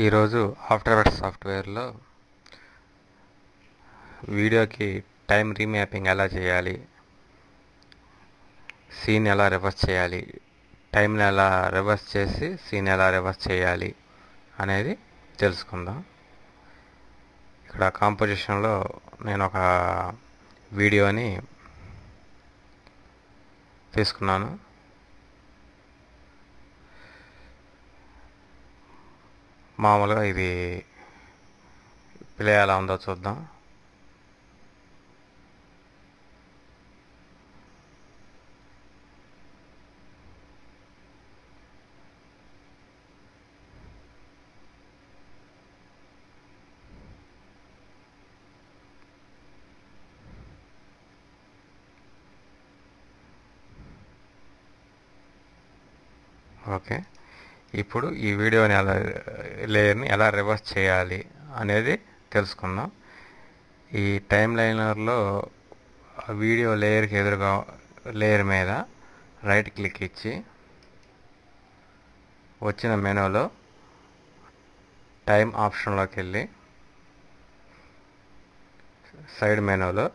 ఈరోజు after effects సాఫ్ట్వేర్లో వీడియోకి టైం రీమ్యాపింగ్ ఎలా చేయాలి, సీన్ ఎలా రివర్స్ చేయాలి, టైంని ఎలా రివర్స్ చేసి సీన్ ఎలా రివర్స్ చేయాలి అనేది తెలుసుకుందాం. ఇక్కడ కాంపోజిషన్లో నేను ఒక వీడియోని తీసుకున్నాను. మామూలుగా ఇది ప్లే ఎలా ఉందో చూద్దాం. ఓకే, ఇప్పుడు ఈ వీడియోని లేయర్ని ఎలా రివర్స్ చేయాలి అనేది తెలుసుకుందాం. ఈ టైం లైనర్లో వీడియో లేయర్కి ఎదురుగా లేయర్ మీద రైట్ క్లిక్ ఇచ్చి వచ్చిన మెనూలో టైం ఆప్షన్లోకి వెళ్ళి సైడ్ మెనూలో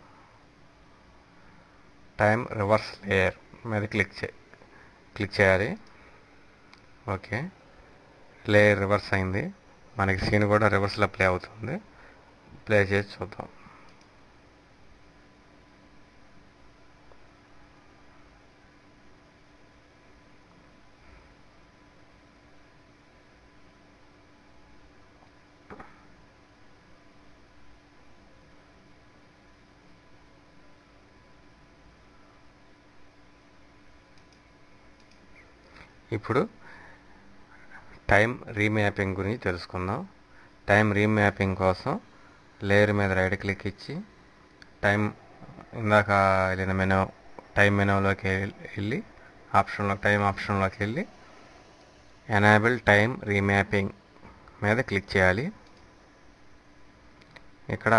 టైం రివర్స్ లేయర్ మీద క్లిక్ చేయాలి. ఓకే, లేయర్ రివర్స్ అయింది. మనకి సీన్ కూడా రివర్స్లో ప్లే అవుతుంది. ప్లే చేసి చూద్దాం. ఇప్పుడు టైం రీమ్యాపింగ్ గురించి తెలుసుకుందాం. టైం రీమ్యాపింగ్ కోసం లేయర్ మీద రైట్ క్లిక్ ఇచ్చి ఇందాక వెళ్ళిన టైం మెనూలోకి వెళ్ళి టైం ఆప్షన్లోకి వెళ్ళి ఎనేబుల్ టైం రీమ్యాపింగ్ మీద క్లిక్ చేయాలి. ఇక్కడ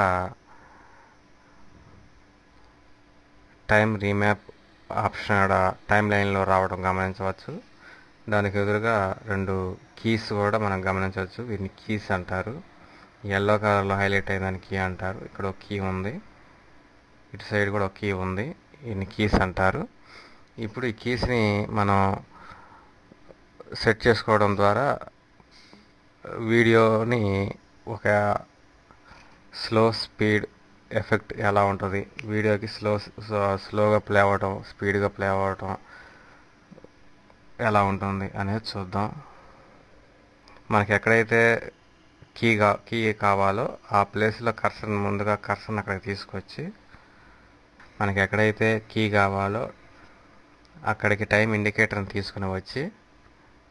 టైం రీమ్యాప్ ఆప్షన్ టైం లైన్లో రావడం గమనించవచ్చు. దానికి ఎదురుగా 2 కీస్ కూడా మనం గమనించవచ్చు. వీటిని కీస్ అంటారు. ఎల్లో కలర్లో హైలైట్ అయిన దాని కీ అంటారు. ఇక్కడ ఒక కీ ఉంది, ఇటు సైడ్ కూడా ఒక కీ ఉంది. వీటిని కీస్ అంటారు. ఇప్పుడు ఈ కీస్ని మనం సెట్ చేసుకోవడం ద్వారా వీడియోని ఒక స్లో స్పీడ్ ఎఫెక్ట్ ఎలా ఉంటుంది, వీడియోకి స్లోగా ప్లే అవ్వటం, స్పీడ్గా ప్లే అవ్వటం ఎలా ఉంటుంది అనేది చూద్దాం. మనకి ఎక్కడైతే కీ కావాలో ఆ ప్లేస్లో ముందుగా కర్సర్ని అక్కడికి తీసుకొచ్చి మనకి ఎక్కడైతే కీ కావాలో అక్కడికి టైం ఇండికేటర్ని తీసుకుని వచ్చి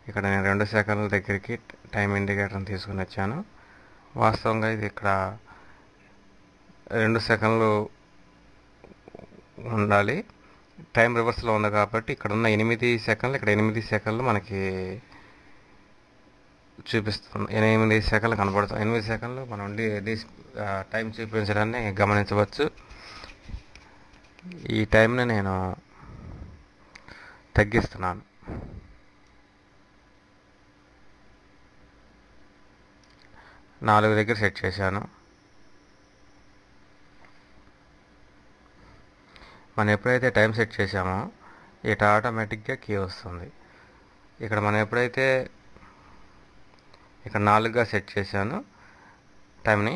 ఇక్కడ నేను 2 సెకండ్ల దగ్గరికి టైం ఇండికేటర్ని తీసుకుని వచ్చాను. వాస్తవంగా ఇది ఇక్కడ 2 సెకండ్లు ఉండాలి. టైం రివర్స్లో ఉంది కాబట్టి ఇక్కడ ఉన్న 8 సెకండ్లు ఇక్కడ 8 సెకండ్లు మనకి చూపిస్తుంది. 8 సెకండ్లు కనబడుతుంది. 8 సెకండ్లు మనం టైం చూపించడాన్ని గమనించవచ్చు. ఈ టైంని నేను తగ్గిస్తున్నాను. 4 దగ్గర సెట్ చేశాను. మనం ఎప్పుడైతే టైం సెట్ చేసామో ఇట ఆటోమేటిక్గా కీ వస్తుంది. ఇక్కడ మనం ఎప్పుడైతే ఇక్కడ 4గా సెట్ చేశాను టైంని,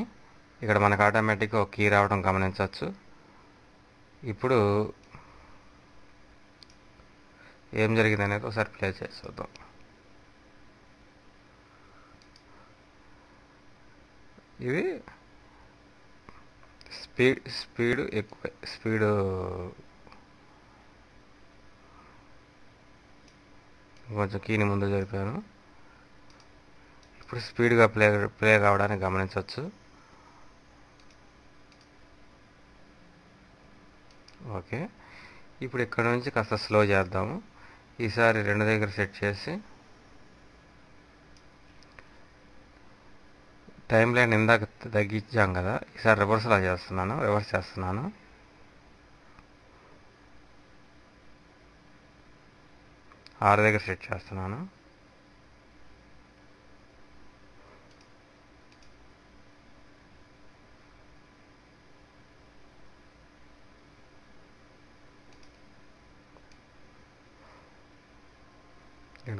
ఇక్కడ మనకు ఆటోమేటిక్గా ఒక కీ రావడం గమనించవచ్చు. ఇప్పుడు ఏం జరిగింది అనేది ఒకసారి ప్లే చేసి చూద్దాం. ఇది స్పీడ్ ఎక్కువ, స్పీడు కొంచెం కీని ముందు జరిపాను. ఇప్పుడు స్పీడ్గా ప్లే కావడానికి గమనించవచ్చు. ఓకే, ఇప్పుడు ఇక్కడ నుంచి కాస్త స్లో చేద్దాము. ఈసారి 2 దగ్గర సెట్ చేసి టైం లైన్ ఇందాక తగ్గించాం కదా, ఈసారి రివర్స్ చేస్తున్నాను. 6 దగ్గర సెట్ చేస్తున్నాను.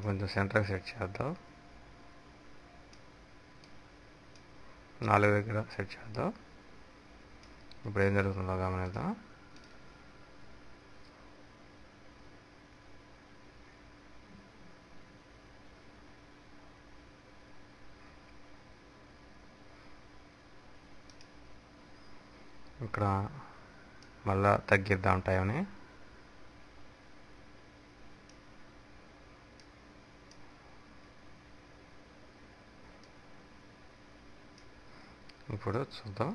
కొంచెం సెంటర్కి సెట్ చేద్దాం. 4 దగ్గర సెట్ చేద్దాం. ఇప్పుడు ఏం జరుగుతుందో గమనిద్దాం. ఇక్కడ మళ్ళా తగ్గిద్దాం టైంని. ఇప్పుడు చూద్దాం.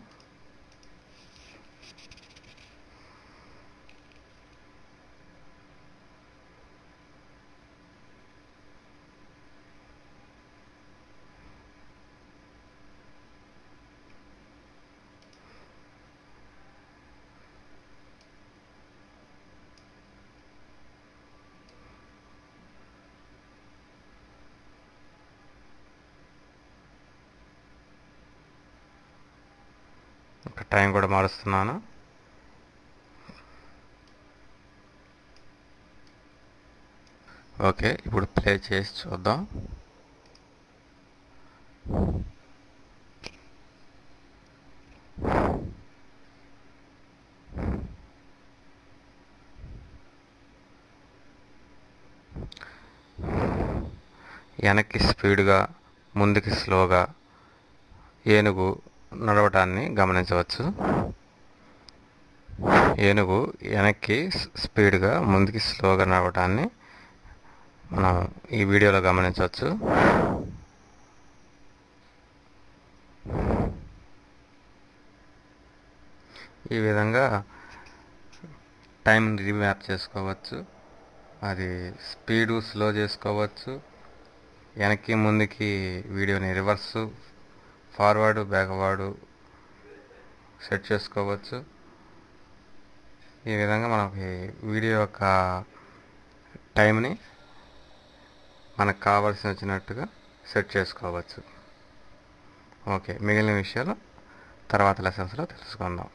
టైం కూడా మారుస్తున్నాను. ఓకే, ఇప్పుడు ప్లే చేసి చూద్దాం. వెనక్కి స్పీడ్గా, ముందుకి స్లోగా ఏనుగు నడవటాన్ని గమనించవచ్చు. ఏనుగు వెనక్కి స్పీడ్గా, ముందుకి స్లోగా నడవటాన్ని మనం ఈ వీడియోలో గమనించవచ్చు. ఈ విధంగా టైం రీమ్యాప్ చేసుకోవచ్చు. అది స్పీడు స్లో చేసుకోవచ్చు. వెనక్కి ముందుకి వీడియోని రివర్సు, ఫార్వర్డు, బ్యాక్వర్డు సెట్ చేసుకోవచ్చు. ఈ విధంగా మనకి వీడియో యొక్క టైంని మనకు కావాల్సి వచ్చినట్టుగా సెట్ చేసుకోవచ్చు. ఓకే, మిగిలిన విషయాలు తర్వాత లెసన్స్లో తెలుసుకుందాం.